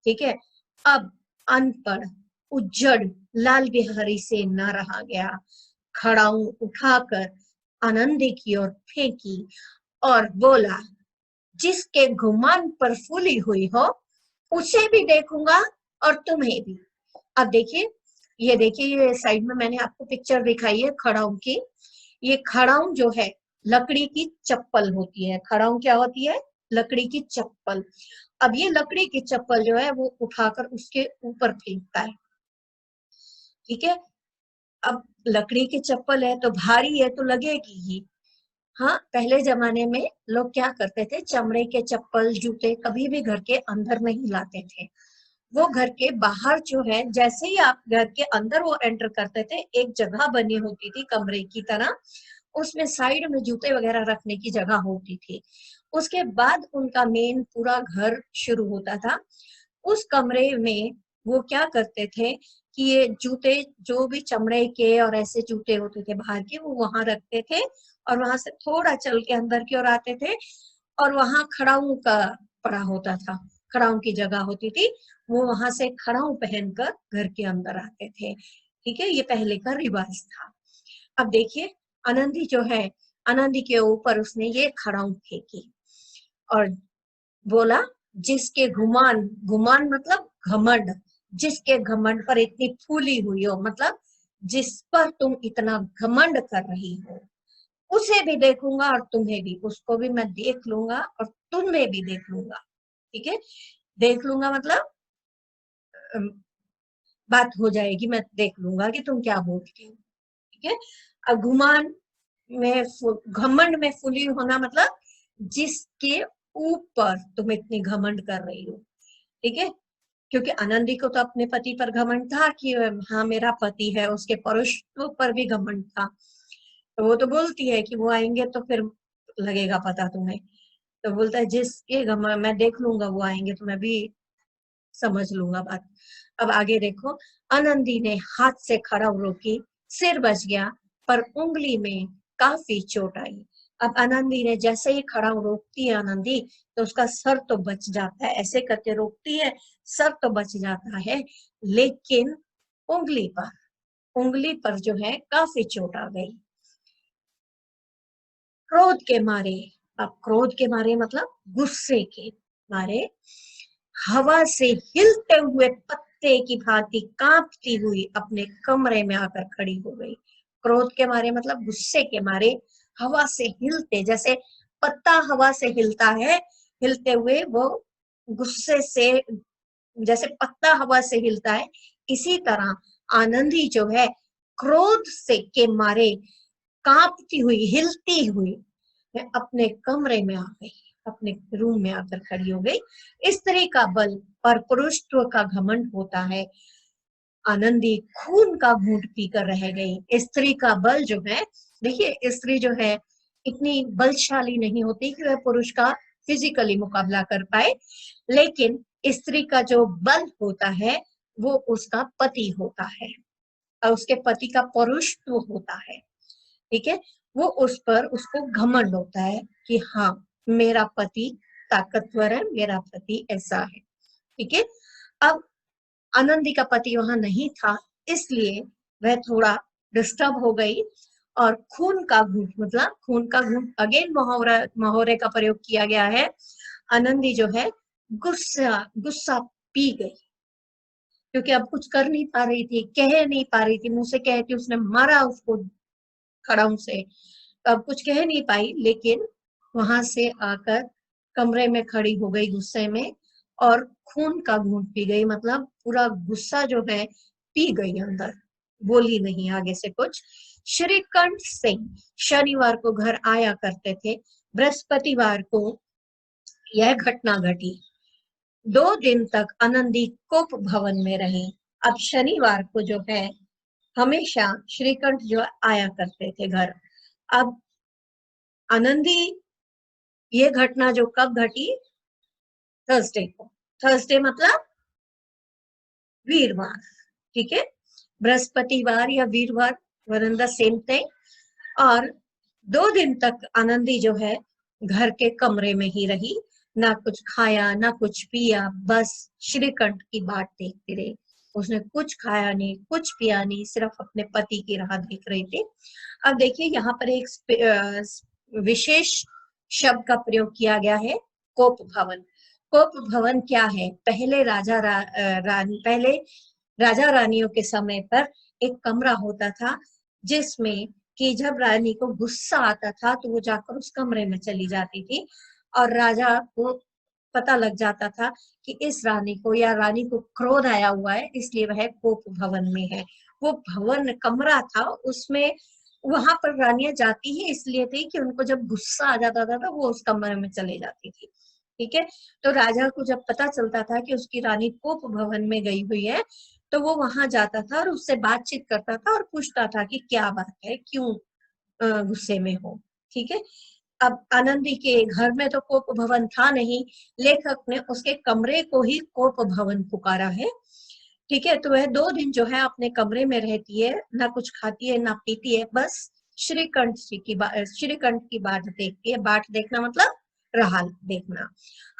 ठीक है, अब अनपढ़ उज्जड़ लाल बिहारी से न रहा गया, खड़ाऊ उठाकर आनंदी की ओर फेंकी और बोला, जिसके गुमान पर फूली हुई हो उसे भी देखूंगा और तुम्हें भी। अब देखिए, ये देखिए, ये साइड में मैंने आपको पिक्चर दिखाई है खड़ाऊ की। ये खड़ाऊ जो है लकड़ी की चप्पल होती है। खड़ाऊ क्या होती है? लकड़ी की चप्पल। अब ये लकड़ी की चप्पल जो है वो उठाकर उसके ऊपर फेंकता है। ठीक है, अब लकड़ी की चप्पल है तो भारी है तो लगेगी ही। हाँ, पहले जमाने में लोग क्या करते थे, चमड़े के चप्पल जूते कभी भी घर के अंदर नहीं लाते थे। वो घर के बाहर जो है, जैसे ही आप घर के अंदर वो एंटर करते थे, एक जगह बनी होती थी कमरे की तरह, उसमें साइड में जूते वगैरह रखने की जगह होती थी। उसके बाद उनका मेन पूरा घर शुरू होता था। उस कमरे में वो क्या करते थे कि ये जूते, जो भी चमड़े के और ऐसे जूते होते थे बाहर के, वो वहां रखते थे और वहां से थोड़ा चल के अंदर की ओर आते थे और वहां खड़ाऊ का पड़ा होता था। खड़ाऊ की जगह होती थी, वो वहां से खड़ाऊ पहनकर घर के अंदर आते थे। ठीक है, ये पहले का रिवाज था। अब देखिए, आनंदी जो है, आनंदी के ऊपर उसने ये खड़ाऊ फेंकी और बोला, जिसके गुमान, गुमान मतलब घमंड, जिसके घमंड पर इतनी फूली हुई हो, मतलब जिस पर तुम इतना घमंड कर रही हो, उसे भी देखूंगा और तुम्हें भी, उसको भी मैं देख लूंगा और तुम्हें भी देख लूंगा। ठीक है, देख लूंगा मतलब बात हो जाएगी, मैं देख लूंगा कि तुम क्या बोलती हो। ठीक है, अब गुमान में, घमंड में फूली होना मतलब जिसके ऊपर तुम इतनी घमंड कर रही हो। ठीक है, क्योंकि आनंदी को तो अपने पति पर घमंड था कि हाँ मेरा पति है, उसके पुरुषत्व पर भी घमंड था। तो वो तो बोलती है कि वो आएंगे तो फिर लगेगा पता तुम्हें। तो बोलता है जिसके घमंड, मैं देख लूंगा, वो आएंगे तो मैं भी समझ लूंगा बात। अब आगे देखो, आनंदी ने हाथ से खड़ाऊ रोकी, सिर बच गया पर उंगली में काफी चोट आई। अब आनंदी ने जैसे ही खड़ाऊ रोकती है आनंदी, तो उसका सर तो बच जाता है, ऐसे करके रोकती है, सर तो बच जाता है, लेकिन उंगली पर जो है काफी चोट आ गई। क्रोध के मारे, अब क्रोध के मारे मतलब गुस्से के मारे, हवा से हिलते हुए पत्ते की भांति कांपती हुई अपने कमरे में आकर खड़ी हो गई। क्रोध के मारे मतलब गुस्से के मारे, हवा से हिलते, जैसे पत्ता हवा से हिलता है, हिलते हुए वो गुस्से से, जैसे पत्ता हवा से हिलता है, इसी तरह आनंदी जो है क्रोध से के मारे कांपती हुई, हिलती हुई अपने कमरे में आ गई, अपने रूम में आकर खड़ी हो गई। स्त्री का बल पर पुरुषत्व का घमंड होता है। आनंदी खून का घूंट पीकर रह गई। स्त्री का बल जो है, देखिए स्त्री जो है इतनी बलशाली नहीं होती कि वह पुरुष का फिजिकली मुकाबला कर पाए, लेकिन स्त्री का जो बल होता है वो उसका पति होता है और उसके पति का पुरुषत्व होता है। ठीक है, वो उस पर, उसको घमंड होता है कि हाँ मेरा पति ताकतवर है, मेरा पति ऐसा है। ठीक है, अब आनंदी का पति वहां नहीं था, इसलिए वह थोड़ा डिस्टर्ब हो गई और खून का घूंट, मतलब खून का घूंट, अगेन मुहावरे का प्रयोग किया गया है। आनंदी जो है गुस्सा गुस्सा पी गई, क्योंकि अब कुछ कर नहीं पा रही थी, कह नहीं पा रही थी, मुंह से कहती, उसने मारा उसको खड़ाऊ से, अब कुछ कह नहीं पाई, लेकिन वहां से आकर कमरे में खड़ी हो गई गुस्से में और खून का घूंट पी गई, मतलब पूरा गुस्सा जो है पी गई अंदर, बोली नहीं आगे से कुछ। श्रीकंठ सिंह शनिवार को घर आया करते थे। बृहस्पतिवार को यह घटना घटी। 2 दिन तक आनंदी कोप भवन में रही। अब शनिवार को जो है हमेशा श्रीकंठ जो आया करते थे घर। अब आनंदी, ये घटना जो कब घटी, थर्सडे को, थर्सडे मतलब वीरवार। ठीक है, बृहस्पतिवार या वीरवार, one and the same thing. और 2 दिन तक आनंदी जो है घर के कमरे में ही रही, ना कुछ खाया ना कुछ पिया, बस श्रीकंठ की बाट देखती रही। उसने कुछ खाया नहीं, कुछ पिया नहीं, सिर्फ अपने पति की राह देख रही थी। अब देखिए यहाँ पर एक विशेष शब्द का प्रयोग किया गया है, कोप भवन। कोप भवन क्या है, पहले पहले राजा रानियों के समय पर एक कमरा होता था, जिसमें कि जब रानी को गुस्सा आता था तो वो जाकर उस कमरे में चली जाती थी और राजा को पता लग जाता था कि इस रानी को या रानी को क्रोध आया हुआ है, इसलिए वह कोप भवन में है। वो भवन कमरा था, उसमें वहां पर रानियां जाती ही इसलिए थी कि उनको जब गुस्सा आ जाता था तो वो उस कमरे में चले जाती थी। ठीक है, तो राजा को जब पता चलता था कि उसकी रानी कोप भवन में गई हुई है, तो वो वहां जाता था और उससे बातचीत करता था और पूछता था कि क्या बात है, क्यों गुस्से में हो। ठीक है, अब आनंदी के घर में तो कोप भवन था नहीं, लेखक ने उसके कमरे को ही कोप भवन पुकारा है। ठीक है, तो वह 2 दिन जो है अपने कमरे में रहती है, ना कुछ खाती है ना पीती है, बस श्रीकंठ की बाट देखती है। बाट देखना मतलब रहा देखना।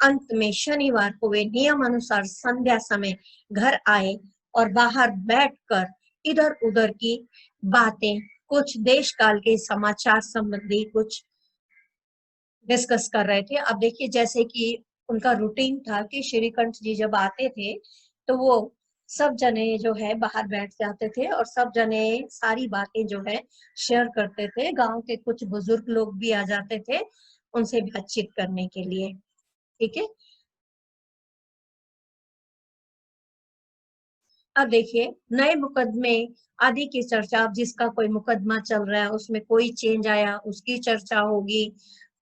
अंत में शनिवार को वे नियम अनुसार संध्या समय घर आए और बाहर बैठकर इधर उधर की बातें, कुछ देश काल के समाचार संबंधी कुछ डिस्कस कर रहे थे। अब देखिए जैसे कि उनका रूटीन था कि श्रीकंठ जी जब आते थे तो वो सब जने जो है बाहर बैठ जाते थे और सब जने सारी बातें जो है शेयर करते थे। गांव के कुछ बुजुर्ग लोग भी आ जाते थे उनसे बातचीत करने के लिए। ठीक है, अब देखिए नए मुकदमे आदि की चर्चा। अब जिसका कोई मुकदमा चल रहा है उसमें कोई चेंज आया उसकी चर्चा होगी।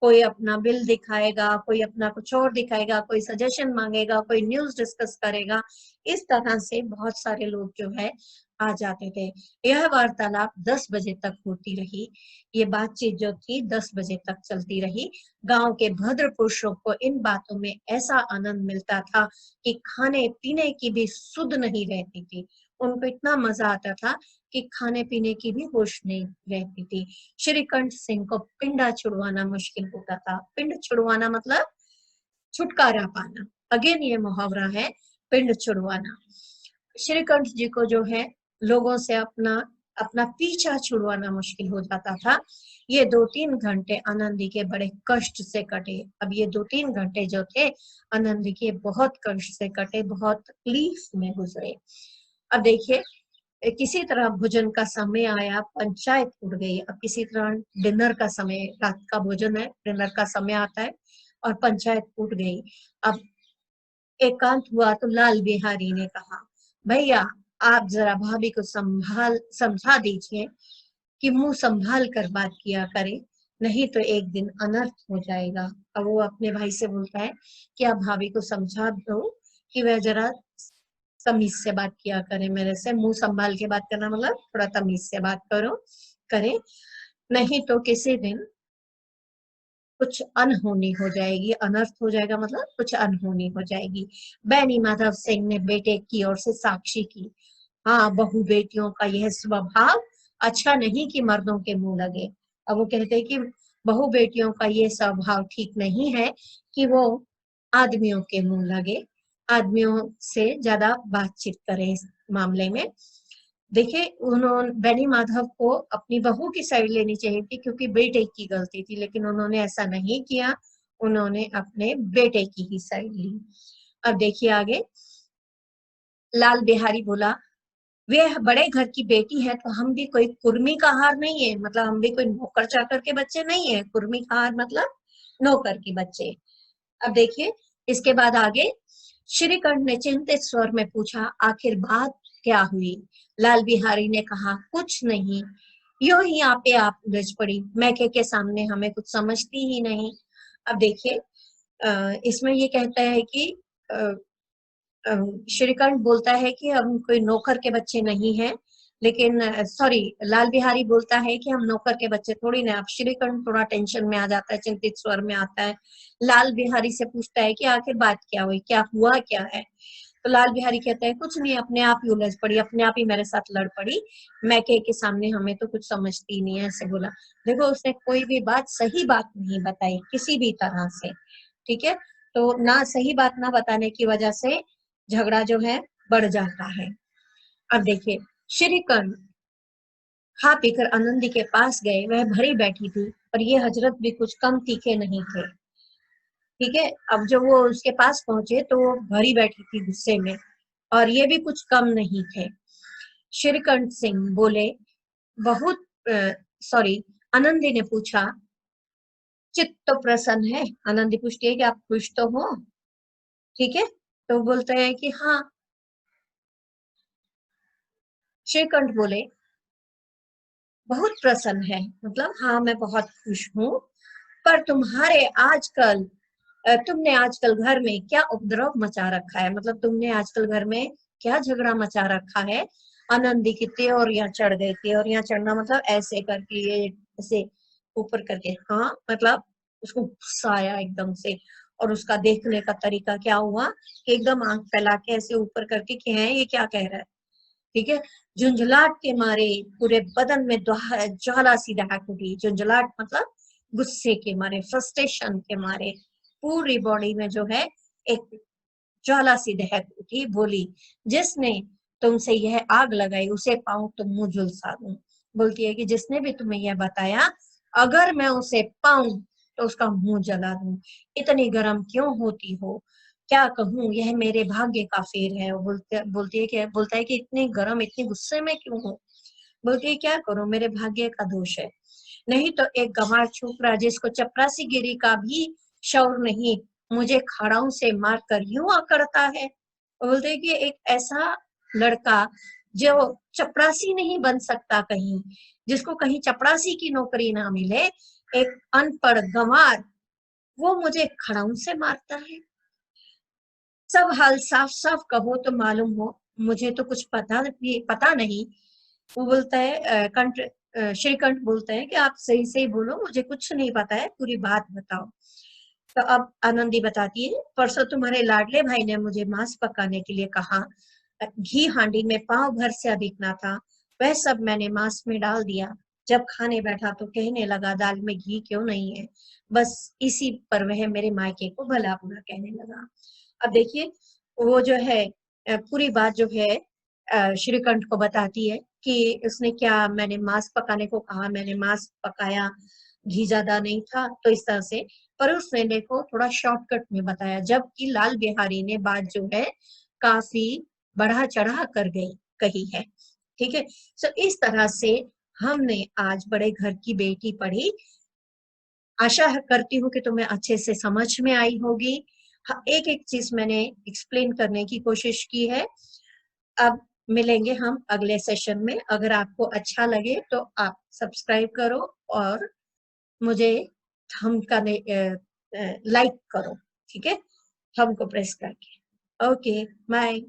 कोई अपना बिल दिखाएगा, कोई अपना कुछ और दिखाएगा, कोई सजेशन मांगेगा, कोई न्यूज डिस्कस करेगा। इस तरह से बहुत सारे लोग जो है आ जाते थे। यह वार्तालाप 10 बजे तक होती रही। ये बातचीत जो थी 10 बजे तक चलती रही। गांव के भद्र पुरुषों को इन बातों में ऐसा आनंद मिलता था कि खाने पीने की भी सुध नहीं रहती थी। उनको इतना मजा आता था कि खाने पीने की भी होश नहीं रहती थी। श्रीकंठ सिंह को पिंडा छुड़वाना मुश्किल होता था। पिंड छुड़वाना मतलब छुटकारा पाना। अगेन ये मुहावरा है, पिंड छुड़वाना। श्रीकंठ जी को जो है लोगों से अपना अपना पीछा छुड़वाना मुश्किल हो जाता था। ये 2-3 घंटे आनंदी के बड़े कष्ट से कटे। अब ये 2-3 घंटे जो थे आनंदी के बहुत कष्ट से कटे, बहुत तकलीफ में गुजरे। अब देखिए किसी तरह भोजन का समय आया, पंचायत उठ गई। अब किसी तरह डिनर का समय, रात का भोजन है, डिनर का समय आता है और पंचायत उठ गई। अब एकांत हुआ तो लाल बिहारी ने कहा, भैया आप जरा भाभी को समझा दीजिए कि मुंह संभाल कर बात किया करे, नहीं तो एक दिन अनर्थ हो जाएगा। अब वो अपने भाई से बोलता है कि आप भाभी को समझा दो कि वह जरा तमीज से बात किया करे मेरे से। मुंह संभाल के बात करना मतलब थोड़ा तमीज से बात करो करे, नहीं तो किसी दिन कुछ अनहोनी हो जाएगी। अनर्थ हो जाएगा मतलब कुछ अनहोनी हो जाएगी। बैनी माधव सिंह ने बेटे की ओर से साक्षी की, हाँ बहू बेटियों का यह स्वभाव अच्छा नहीं कि मर्दों के मुंह लगे। अब वो कहते हैं कि बहू बेटियों का ये स्वभाव ठीक नहीं है कि वो आदमियों के मुंह लगे, आदमियों से ज्यादा बातचीत करें इस मामले में। देखिए उन्होंने बेनी माधव को अपनी बहू की साइड लेनी चाहिए थी क्योंकि बेटे की गलती थी, लेकिन उन्होंने ऐसा नहीं किया। उन्होंने अपने बेटे की ही साइड ली। अब देखिए आगे लाल बिहारी बोला, वे बड़े घर की बेटी है तो हम भी कोई कुर्मी का हार नहीं है, मतलब हम भी कोई नौकर चाकर के बच्चे नहीं है। कुर्मी का हार मतलब नौकर के बच्चे। अब देखिए इसके बाद आगे श्रीकंठ ने चिंतित स्वर में पूछा, आखिर बात क्या हुई? लाल बिहारी ने कहा, कुछ नहीं, यूं ही आपे आप उलझ पड़ी, मैके के सामने हमें कुछ समझती ही नहीं। अब देखिए इसमें ये कहता है कि श्रीकंठ बोलता है कि हम कोई नौकर के बच्चे नहीं हैं, लेकिन सॉरी लाल बिहारी बोलता है कि हम नौकर के बच्चे थोड़ी ना। अब श्रीकंठ थोड़ा टेंशन में आ जाता है, चिंतित स्वर में आता है। लाल बिहारी से पूछता है कि आखिर बात क्या हुई, क्या हुआ क्या है? तो लाल बिहारी कहता है कुछ नहीं, अपने आप ही उलझ पड़ी, अपने आप ही मेरे साथ लड़ पड़ी, मैके के सामने हमें तो कुछ समझती नहीं है, ऐसे बोला। देखो उसने कोई भी बात सही बात नहीं बताई किसी भी तरह से। ठीक है, तो ना सही बात ना बताने की वजह से झगड़ा जो है बढ़ जाता है। अब देखिए श्रीकंठ खा पीकर आनंदी के पास गए। वह भरी बैठी थी और ये हजरत भी कुछ कम तीखे नहीं थे। ठीक है, अब जब वो उसके पास पहुंचे तो वो भरी बैठी थी गुस्से में और ये भी कुछ कम नहीं थे। श्रीकंठ सिंह बोले, बहुत सॉरी, आनंदी ने पूछा, चित्त तो प्रसन्न है? आनंदी पूछती है कि आप खुश तो हो? ठीक है, तो बोलते हैं कि हाँ। श्रीकंठ बोले, बहुत प्रसन्न है मतलब हाँ मैं बहुत खुश हूँ, पर तुम्हारे आजकल तुमने आजकल घर में क्या उपद्रव मचा रखा है, मतलब तुमने आजकल घर में क्या झगड़ा मचा रखा है? आनंदी की त्योरियां चढ़ गई। त्योरियां चढ़ना मतलब ऐसे करके, ये ऐसे ऊपर करके, हाँ मतलब उसको गुस्सा आया एकदम से। और उसका देखने का तरीका क्या हुआ कि एकदम आंख फैला के ऐसे ऊपर करके कि है ये क्या कह रहा है। ठीक है, झुंझलाहट के मारे पूरे बदन में ज्वाला सी दहक उठी। झुंझलाहट मतलब गुस्से के मारे, फ्रस्ट्रेशन के मारे, पूरी बॉडी में जो है एक ज्वाला सी दहक उठी, बोली, जिसने तुमसे यह आग लगाई उसे पाऊं तो मुंह झुलसा दूं। बोलती है कि जिसने भी तुम्हें यह बताया, अगर मैं उसे पाऊं तो उसका मुंह जला दूं। इतनी गर्म क्यों होती हो, क्या कहूं, यह मेरे भाग्य का फेर है। वो बोलता है कि इतनी गर्म, इतनी गुस्से में क्यों हो। बोलती है क्या करूं, मेरे भाग्य का दोष है, नहीं तो एक गंवार छोकरा जिसको चपरासी गिरी का भी शौर नहीं, मुझे खड़ाऊ से मारकर यूं अकड़ता है। बोलते हैं कि एक ऐसा लड़का जो चपरासी नहीं बन सकता, कहीं जिसको कहीं चपरासी की नौकरी ना मिले, एक अनपढ़ गंवार, वो मुझे खड़ाऊ से मारता है। सब हाल साफ साफ कहो तो मालूम हो, मुझे तो कुछ पता नहीं। वो बोलता है श्रीकंठ बोलता है कि आप सही सही बोलो, मुझे कुछ नहीं पता है, पूरी बात बताओ। तो अब आनंदी बताती है, परसों तुम्हारे लाडले भाई ने मुझे मांस पकाने के लिए कहा, घी हांडी में पाव भर से अधिक ना था, वह सब मैंने मांस में डाल दिया। जब खाने बैठा तो कहने लगा, दाल में घी क्यों नहीं है। बस इसी पर वह मेरे मायके को भला बुरा कहने लगा। अब देखिए, वो जो है पूरी बात जो है श्रीकंठ को बताती है कि उसने क्या, मैंने मांस पकाने को कहा, मैंने मांस पकाया, घी ज्यादा नहीं था, तो इस तरह से। पर उसने देखो थोड़ा शॉर्टकट में बताया, जबकि लाल बिहारी ने बात जो है काफी बढ़ा चढ़ा कर गई कही है। ठीक है। सो इस तरह से हमने आज बड़े घर की बेटी पढ़ी। आशा करती हूँ कि तुम्हें अच्छे से समझ में आई होगी। एक एक चीज मैंने एक्सप्लेन करने की कोशिश की है। अब मिलेंगे हम अगले सेशन में। अगर आपको अच्छा लगे तो आप सब्सक्राइब करो और मुझे हम का लाइक करो, ठीक है, हमको प्रेस करके। Okay, bye.